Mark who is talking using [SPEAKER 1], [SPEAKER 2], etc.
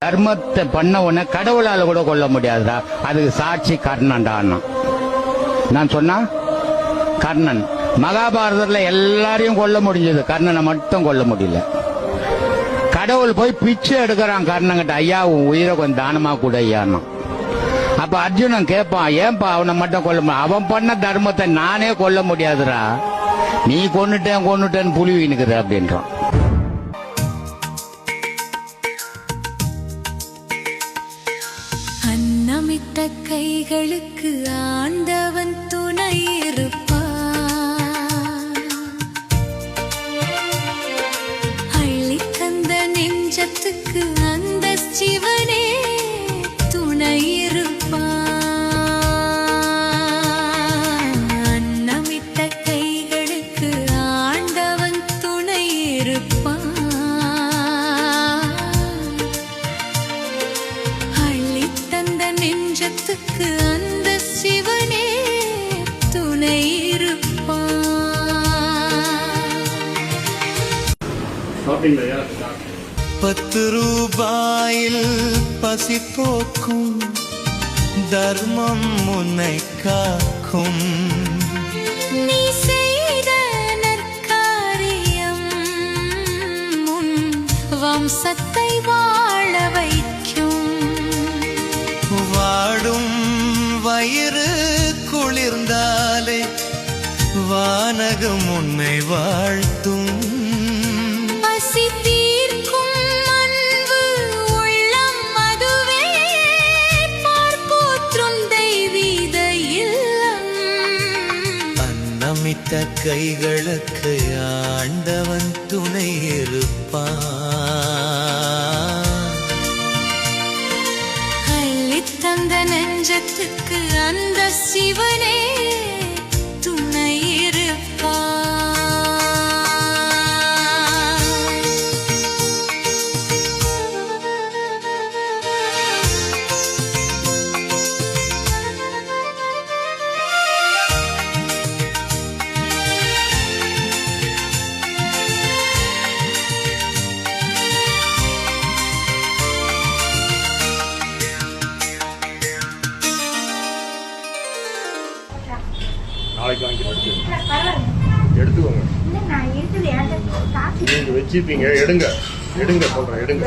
[SPEAKER 1] தர்மத்தை பண்ண உடனே கடவுளால கூட கொல்ல முடியாதுடா. அதுக்கு சாட்சி கர்ணன்டா. நான் சொன்னா கர்ணன். மகாபாரதத்துல எல்லாரையும் கொல்ல முடிஞ்சது, கர்ணனை மட்டும் கொல்ல முடியல. கடவுள் போய் பிச்சை எடுக்கிறான் கர்ணங்கிட்ட, ஐயா உன் உயிரை கொஞ்சம் தானமா கூட ஐயான்னா. அப்ப அர்ஜுனன் கேட்பான், ஏன்பா அவனை மட்டும் கொல்ல முடியும்? அவன் பண்ண தர்மத்தை நானே கொல்ல முடியாதுடா, நீ கொன்னுட்டேன்னு புலி வீணுக்குற அப்படின்றான்.
[SPEAKER 2] அன்னமிட்ட கைகளுக்கு ஆண்டவன் துணை இருப்பான், அள்ளி தந்த நெஞ்சத்துக்கு அந்த சிவனே துணை இருப்பான். அன்னமிட்ட கைகளுக்கு ஆண்டவன் துணை இருப்பான், நெஞ்சத்துக்கு அந்த சிவனே துணை இருப்பான்.
[SPEAKER 3] 10 ரூபாயில் பசி போக்கும் தர்மம் உன்னை காக்கும்.
[SPEAKER 2] நீ செய்த நற்காரியம் உன் வம்சத்தை வாழ வைக்கும்.
[SPEAKER 3] வாடும் வயிறு குளிர்ந்தாலே வானகம் உன்னை வாழ்த்தும்.
[SPEAKER 2] பசி தீர்க்கும் அன்பு உள்ளம் அதுவே பார்ப்போற்றும் தெய்வீக இல்லம்.
[SPEAKER 3] அன்னமிட்ட கைகளுக்கு ஆண்டவன் துணை இருப்பான்,
[SPEAKER 2] தந்த நெஞ்சத்துக்கு அந்த சிவனே துணை இருப்பான்.
[SPEAKER 4] நாளைக்கு வாங்கி எடுத்துக்கோங்க. நீங்க வச்சிருப்பீங்க, எடுங்க சொல்றேன், எடுங்க.